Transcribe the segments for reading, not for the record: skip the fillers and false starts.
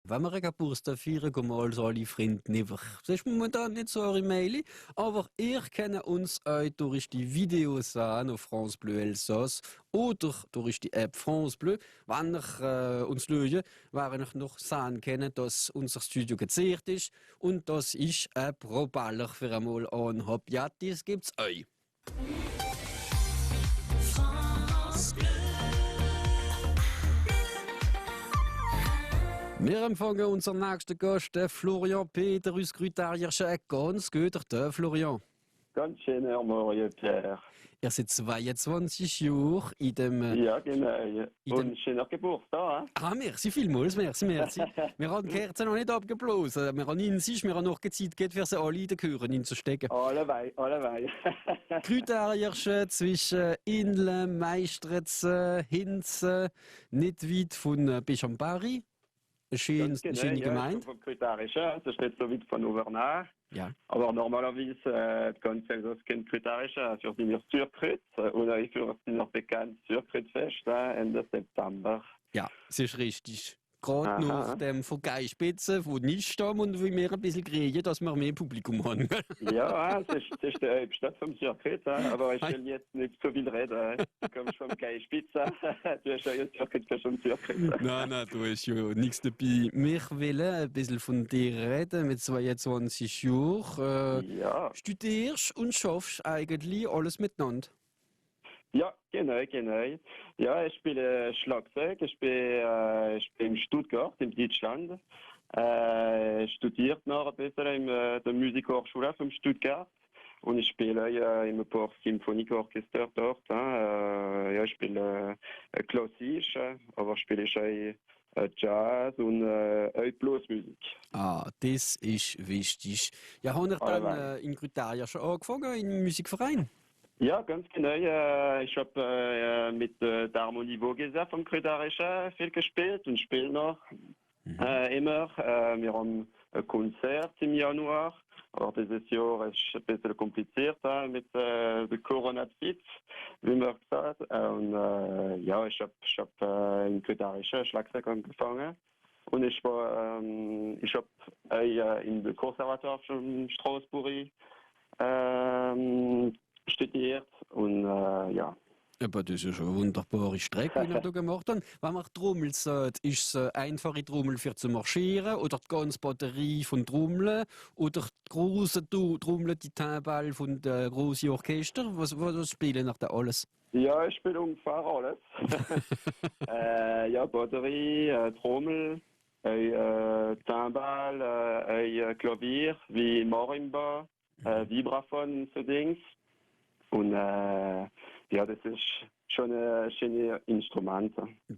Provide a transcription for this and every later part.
Wenn wir einen Geburtstag feiern, gehen wir also alle Freunde einfach. Das ist momentan nicht so eure Mail, aber ihr kennt uns auch durch die Videos an auf France Bleu Elsass oder durch die App France Bleu. Wenn ihr uns schaut, werden ich noch sagen können, dass unser Studio geziert ist und das ist ein Proballer für einmal anhab. Ja, das gibt's euch. Wir empfangen unseren nächsten Gast, den Florian Peter aus Grütarierschen. Ganz gut, Florian. Ganz schön, Herr Mario Pierre. Er seit 22 Jahren in dem. Ja, genau. Und schöner Geburtstag, hein? Ah, merci vielmals, merci. Wir haben die Kerzen noch nicht abgeblasen. Wir haben wir haben noch Zeit gehabt, für sie alle in den Chören hinzustecken. Alle. Grütarierschen zwischen Inlen, Meistritz, Hinze, nicht weit von Bechampari. Eine schöne Gemeinde. Vom Grütarischen, das steht so weit von Auvernach. Ja. Aber normalerweise, die ganze Elsass kennt Grütarischen für die Zürkrüt und auch für das bekannte Zürkrütfest Ende September. Ja, das ist richtig. Gerade nach dem von Geispitze, wo nicht stammen und wie wir ein bisschen kriegen, dass wir mehr Publikum haben. Ja, das ist der Hauptstadt vom Zürkrüt, aber ich will jetzt nicht so viel reden. Du kommst vom Geispitze, du hast ja jetzt Zürkrüt vom Zürkrüt. Nein, du hast ja nichts dabei. Wir wollen ein bisschen von dir reden mit 22 Jahren. Ja. Studierst und schaffst eigentlich alles miteinander. Ja, genau. Ja, ich spiele Schlagzeug. Ich bin in Stuttgart, in Deutschland. Studiert noch ein bisschen in der Musikhochschule von Stuttgart. Und ich spiele in einem paar Symphonieorchester dort. Ja, ich spiele klassisch, aber spiele ich auch Jazz und auch Bluesmusik. Ah, das ist wichtig. Ja, haben wir dann in Grütaria schon angefangen, im Musikverein? Ja, ganz genau. Ich habe mit der Harmonie Vogesa vom Grütarischen viel gespielt und spiele noch immer. Wir haben ein Konzert im Januar, aber dieses Jahr ist es ein bisschen kompliziert mit der Corona-Zeit, wie man gesagt hat. Und ja, ich hab im Grütarischen Schlagzeug angefangen. Und ich habe in der Konservatoire von Straßburg studiert und ja. Aber das ist ja schon eine wunderbare Strecke, die du gemacht hast. Wenn man Trommel sagt, ist es eine einfache Trommel für zu marschieren oder die ganze Batterie von Trommeln oder die große Trommel, die Timbal von der großen Orchester? Was spielen nach da alles? Ja, ich spiele ungefähr alles. Ja, Batterie, Trommel, Timbal, Klavier, wie Marimba, Vibraphon, so Dings. Und ja, das ist schon ein schönes Instrument.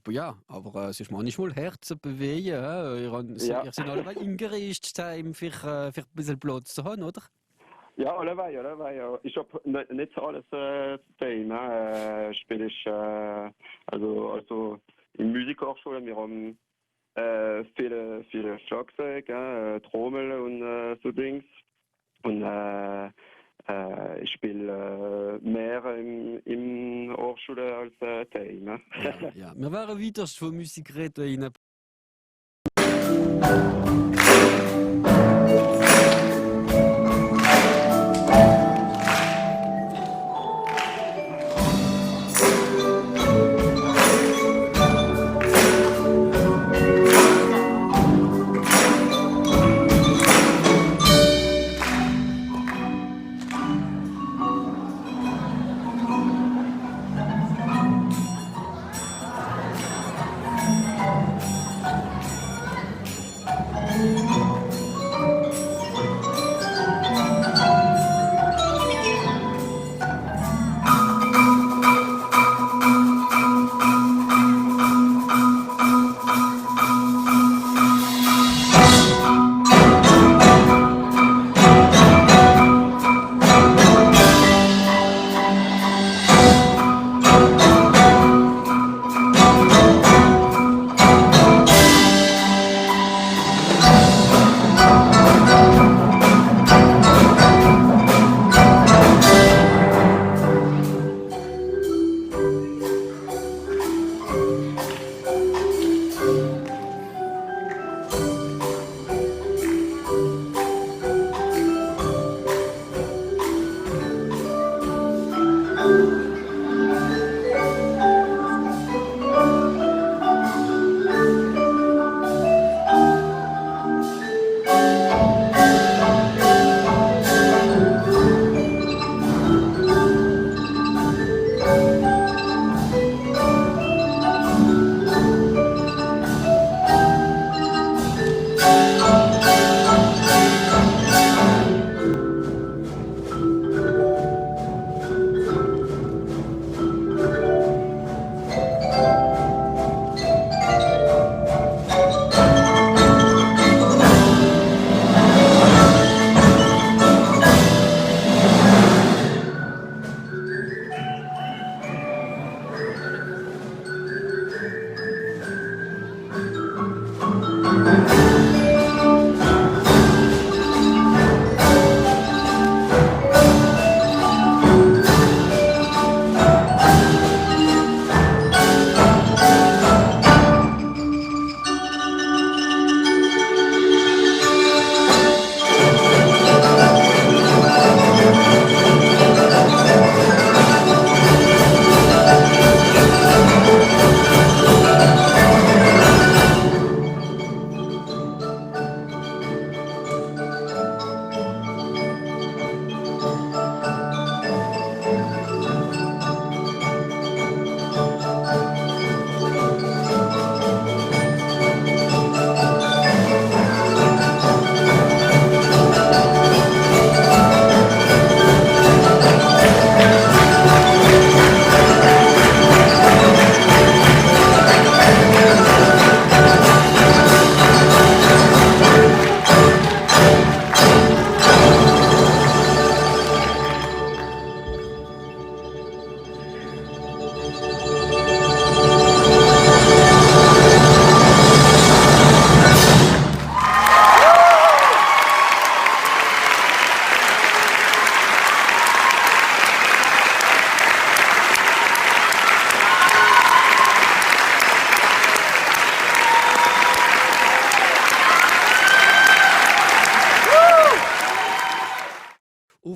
Ja, aber es ist manchmal Herzen bewegen. Ihr seid alle eingerichtet, für ein bisschen Platz zu haben, oder? Ja, alle. Ja. Ich habe nicht so alles zu tun. Spiele ich also in Musikhochschule, wir haben viele Schlagzeug, Trommel und so Dings. Und ich spiele mehr in Hochschule als Teil. Ne? Ja. Wir werden weiter von Musik reden.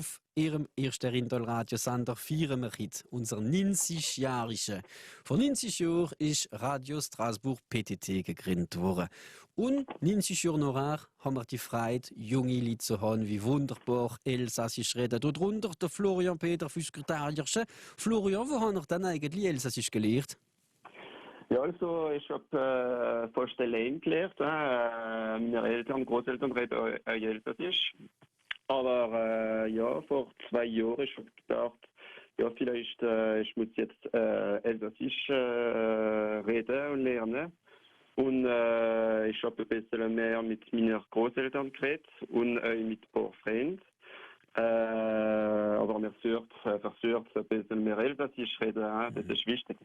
auf Ihrem ersten Rindal-Radiosender feiern wir heute unser 90-jähriges. Vor 90 Jahren ist Radio Strasbourg PTT gegründet worden. Und 90 Jahre nachher haben wir die Freude, junge Leute zu haben, wie wunderbar Elsassisch reden. Darunter der Florian Peter Füskürtärjersche. Florian, wo haben wir denn eigentlich Elsassisch gelernt? Ja, also ich habe fast allein gelernt. Meine Eltern, Großeltern reden auch Elsassisch. Aber ja, vor 2 Jahren ich habe gedacht, ja, vielleicht ich muss jetzt Elsassisch reden und lernen. Und ich habe ein bisschen mehr mit meinen Großeltern geredet und mit ein paar Freunden. Aber wir versucht ein bisschen mehr Elsassisch reden, das ist wichtig.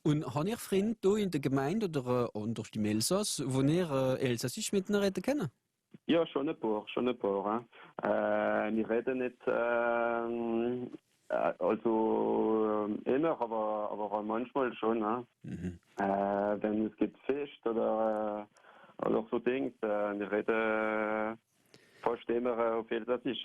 Und habt ihr Freunde hier in der Gemeinde oder durch die Elsass, wo ihr Elsassisch miteinander reden können? Ja, schon ein paar. Wir reden nicht immer, aber manchmal schon. Mhm. Wenn es gibt Fest oder so Dinge, wir reden fast immer auf Elsassisch.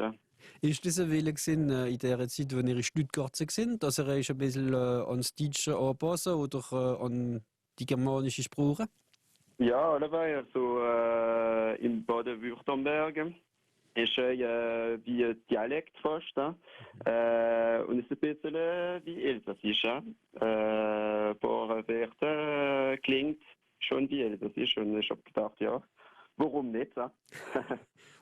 Ist das ein Wille gewesen, in der Zeit, wo ihr in Stuttgart sind, dass ihr euch ein bisschen ans Deutsche anpassen oder an die germanische Sprache? Ja, allebei. Also in Baden-Württemberg ist wie ein Dialekt fast. Und es ist ein bisschen wie Elsassisch. Ein paar Wörter klingt schon wie Elsassisch. Und ich habe gedacht, ja, warum nicht?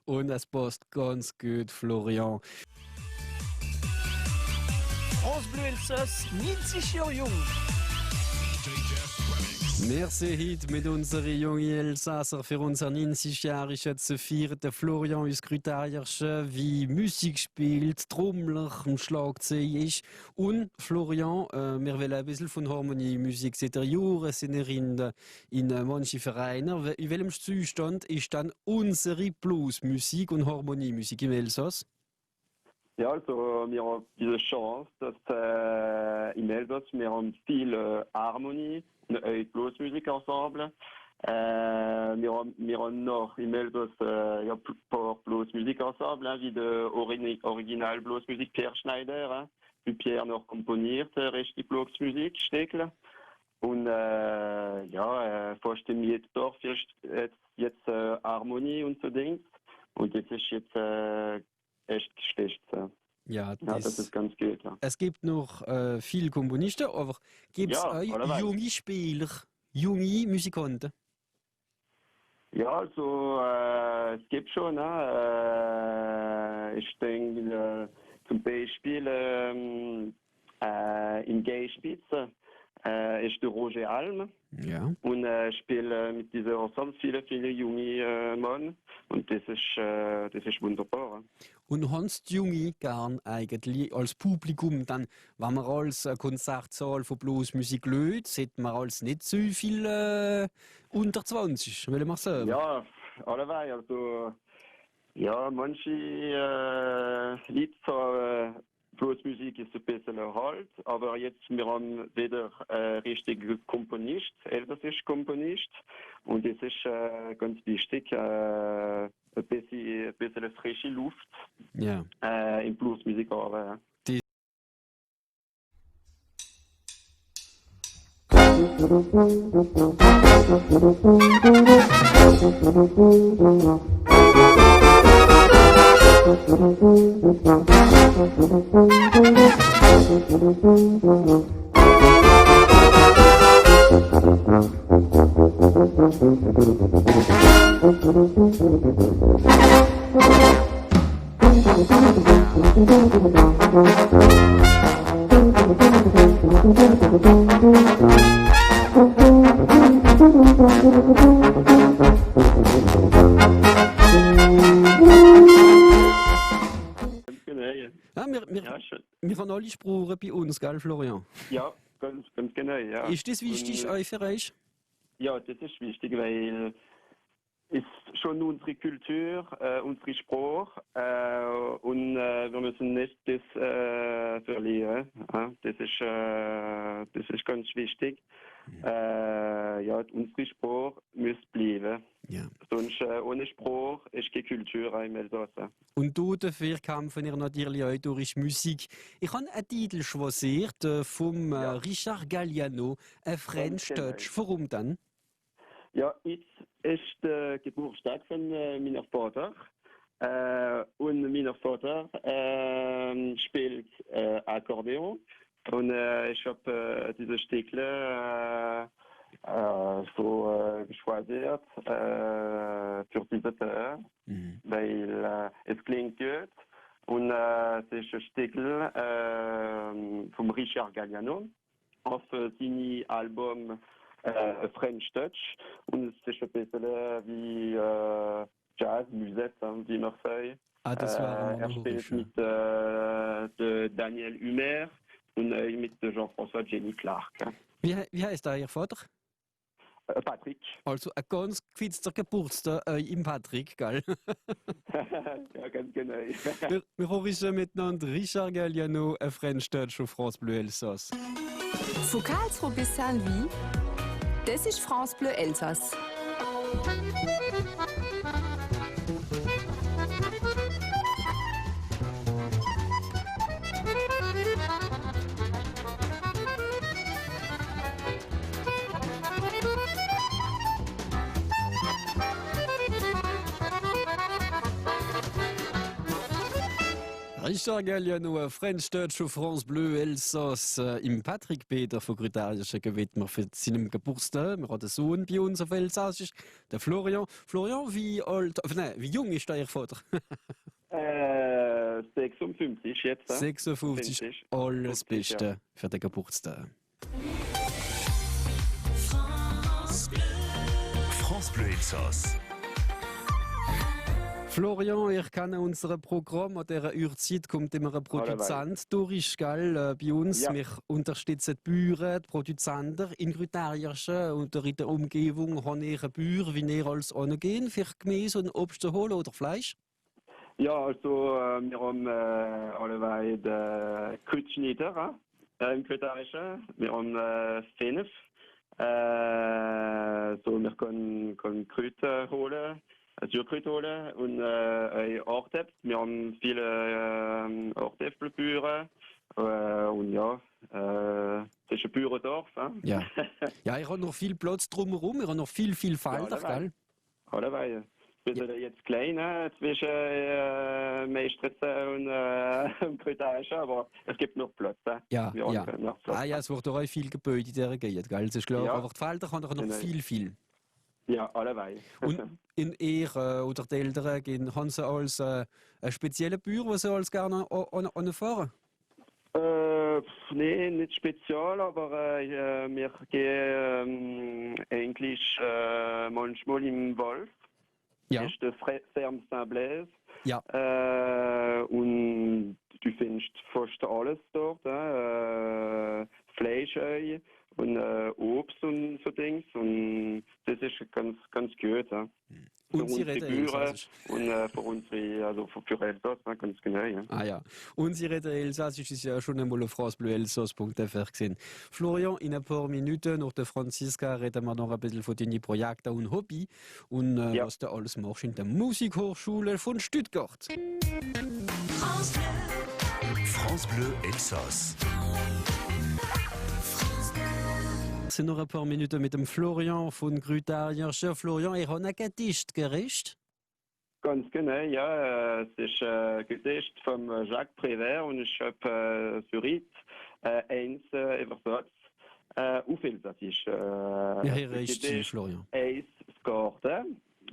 Und es passt ganz gut, Florian. France Bleu Elsass, 90 Jahre jung. Merci heute mit unseren jungen Elsasser für unser 90-jähriges zu feiern. Der Florian Üskrytarjersche, wie Musik spielt, Trommler, im Schlagzeug ist. Und Florian, wir wollen ein bisschen von Harmoniemusik seit Jahren sind wir in manchen Vereinen. In welchem Zustand ist dann unsere Bluesmusik und Harmoniemusik im Elsass? Ja, also wir haben diese Chance, dass im Elsass wir haben viel Harmonie, Bluesmusikensemble. Wir haben noch im Elsass ja, ein paar Bluesmusikensemble, wie der Original Bluesmusik Pierre Schneider, wie Pierre noch komponiert, richtig Bluesmusik, Stegler. Und ja, fast in jedem Dorf jetzt Harmonie und so Dings. Und jetzt ist jetzt echt schlecht. Ja, das ist ganz gut. Ja. Es gibt noch viele Komponisten, aber gibt es Ja, auch allerweil. junge Spieler, junge Musikanten? Ja, also es gibt schon. Ich denke zum Beispiel in Geispitze ist der Roger Alm. Ja. Und spiele mit dieser Ensemble viele junge Mann. Und das ist wunderbar. Und hast du Junge gern eigentlich als Publikum, dann, wenn man als Konzertsaal von Bluesmusik lädt, sieht man als nicht so viel unter 20, will ich mal sagen. Ja, alleweil. Also, ja, manche Lieder Bluesmusik ist ein bisschen halt, aber jetzt wir haben wieder richtigen Komponist, elsassischen Komponist, und das ist ganz wichtig, ein bisschen frische Luft Ja. in Bluesmusik arbeiten. Ja, wir haben alle Sprachen bei uns, gell, Florian? Ja, ganz genau, ja. Ist das wichtig euch für euch? Ja, das ist wichtig, weil es schon unsere Kultur, unsere Sprache und wir müssen nicht das verlieren. Das ist ganz wichtig. Ja, unsere Sprache muss bleiben. Ja. Sonst ohne Sprache ist keine Kultur im Elsass. Und du dafür kämpfen ihr natürlich auch durch Musik. Ich habe einen Titel choisiert vom Ja. Richard Galliano, ein French genau. Touch. Warum dann? Ja, jetzt ist der Geburtstag von meiner Vater. Und mein Vater spielt Akkordeon. Und ich habe diese Stücke so geschwatzt für diese Tag, weil es klingt gut. Und es ist ein Stücke vom Richard Galliano auf seinem Album French Touch. Und es ist ein bisschen wie Jazz, Musette, wie man sagt. Ah, das war Er spielt mit de Daniel Humer und mit Jean-François Jenny Clark. Wie heißt Ihr Vater? Patrick. Also ein ganz gefitzter Geburtstag im Patrick, gell? Ja, ganz genau. Wir hören miteinander Richard Galliano, ein French Touch auf France Bleu Elsass. Von Karlsruhe bis Saint-Louis, das ist France Bleu Elsass. Richard Galliano, ein French Touch auf France Bleu Elsass, im Patrick Peter von Grütarischen gewidmet für seinem Geburtstag. Wir haben einen Sohn bei uns auf Elsassisch, der Florian. Florian, wie jung ist Ihr Vater? 56 jetzt. 56. Alles Beste für den Geburtstag. France Bleu Elsass. Florian, ich kenne unser Programm. An dieser Uhrzeit kommt immer ein Produzent durch, gell? Bei uns. Ja. Wir unterstützen die Bauern, die Produzenten. In Grütarischen und in der Umgebung haben ihr Bauern, wie ihr alles angehen, für Gemüse und Obst zu holen oder Fleisch? Ja, also wir haben allebei den Kreuzschneider im Kriterischen. Wir haben 5. So, wir können Kräuter holen. Südkräuter holen und Ortäpfel. Wir haben viele Ortäpfelbüren und ja, das ist ein Bürendorf. Ja. Ja, ich habe noch viel Platz drumherum, ich habe noch viel Felder, gell? Allebei. Wir sind jetzt klein zwischen Meistritz und Krütarischen, aber es gibt noch Platz. Ja, Wir haben ja. noch Platz. Ah ja, es wird auch viel Gebäude in dieser Gegend, gell? Das ist klar, Ja. aber die Felder haben noch Genau. viel. Ja, allebei. Und in ihr oder die Eltern haben sie als einen speziellen Bauer, den sie als gerne anfahren? Nee, nicht speziell, aber wir gehen eigentlich manchmal im Wald. Ja. Das ist der Ferme Saint-Blaise. Ja. Und du findest fast alles dort. Fleisch und Obst und so Dings. Und das ist ganz gut. Ja. Und für Sie unsere reden Bauern Elsassisch. und für unsere, also für Elsass, ganz genau. Ja. Ah ja. Und Sie reden Elsassisch, ist ja schon einmal auf francebleuelsass.fr gesehen. Florian, in ein paar Minuten nach der Franziska reden wir noch ein bisschen von deinen Projekten und Hobby und Ja. was du alles machst in der Musikhochschule von Stuttgart. France Bleu Elsass. Es sind noch ein paar Minuten mit dem Florian von Grütarischen. Florian, ich habe ein Gedicht gerichtet. Ganz genau, ja. Es ist ein Gedicht von Jacques Prévert und ich habe Zürich eins übersetzt auf Elsassisch. Ja, hier ist sie, Florian. Eins Skorte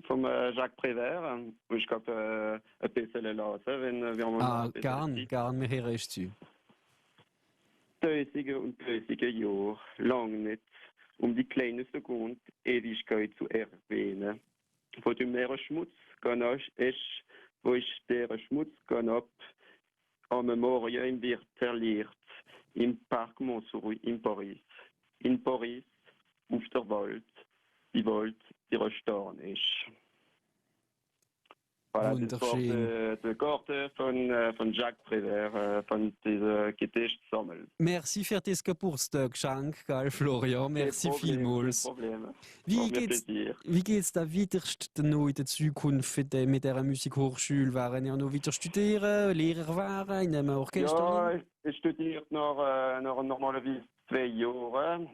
von Jacques Prévert. Und ich kann ein bisschen lassen, wenn wir mal Ah, ein bisschen gern, mir hier ist sie. Tausende und tausende Jahre lang nicht, um die kleine Sekunde Ewigkeit zu erwähnen. Wo du mehr Schmutz ganasch ist, wo ich der Schmutz ganab, am Memorial wird verliert, im Parc Montsouris in Paris. In Paris, auf der Welt, die Welt ihrer Storn ist. Voilà, das war der Garten von Jacques Prévert, von dieser Gedichtsammlung. Merci für das Geburtstagsgeschenk, gell, Florian. Merci vielmals. Kein Problem. Wie geht's da weiterst noch in der Zukunft mit dieser Musikhochschule? Werden ihr noch weiter studieren, Lehrer werden in einem Orchester? Ja, ich studiere noch normalerweise 2 Jahre.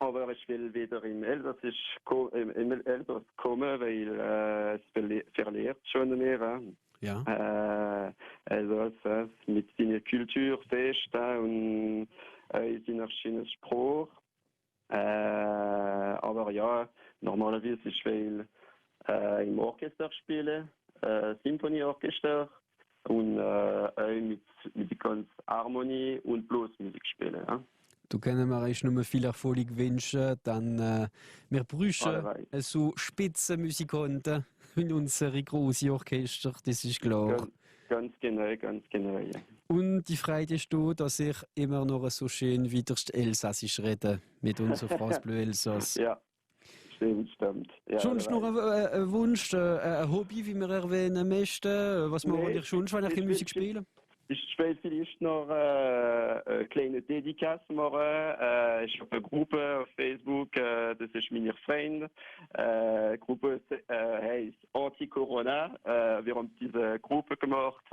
Aber ich will wieder im Elsass kommen, weil es verliert schon mehr. Ja. Elsass mit seiner Kulturfest und seiner schönen Spruch. Aber ja, normalerweise ich will im Orchester spielen, Symphonieorchester und mit der ganzen Harmonie und Bluesmusik spielen. Ja. Du können wir euch nur viel Erfolg wünschen, dann wir brauchen so Spitzenmusikanten in unsere großen Orchester, das ist klar. Ganz genau, ja. Und die Freude ist da, dass ich immer noch so schön wieder Elsassisch rede mit unserem France Bleu Elsass. Ja, stimmt. Ja, sonst noch ein Wunsch, ein Hobby, wie wir erwähnen möchten? Was macht ihr sonst, wenn ihr Musik spielen? Ich will vielleicht noch eine kleine Dedicace machen. Ich habe eine Gruppe auf Facebook, das ist meine Freunde. Die Gruppe heißt Anti-Corona. Wir haben diese Gruppe gemacht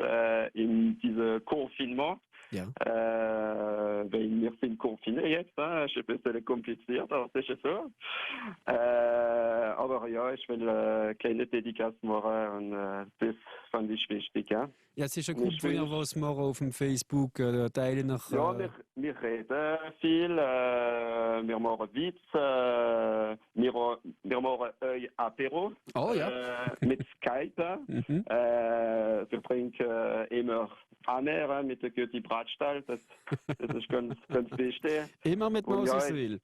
in diesem Confinement. Ja. Weil wir sind confinés jetzt, ist ein bisschen kompliziert, aber das ist so. Aber ja, ich will eine kleine Dedicace machen und das fand ich wichtig. Ja, es ist eine Gruppe, wenn ihr was machen auf dem Facebook, teilen nach... Ja, wir reden viel, wir machen Witz, wir machen Apero mit Skype. Wir trinken immer Amer mit der Götti Bratstall, das ist ganz wichtig. Immer mit Moseswil.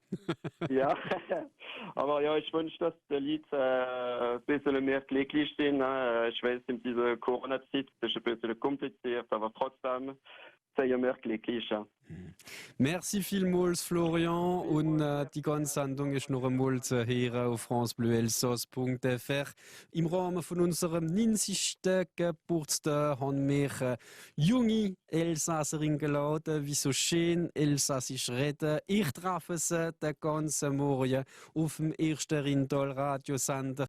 Ja, aber ja, ich wünsche, dass die Leute ein bisschen mehr glücklich sind. Ich weiß, in dieser Corona-Zeit ist es ein bisschen kompliziert, aber trotzdem sehr mehr glücklich. Merci vielmals, Florian. Und die ganze Sendung ist noch einmal zu hören auf francebleuelsass.fr. Im Rahmen von unserem 90. Geburtstag haben wir junge Elsasserin geladen, wie so schön Elsassisch reden. Ich treffe sie den ganzen Morgen auf dem ersten Rindal Radiosender.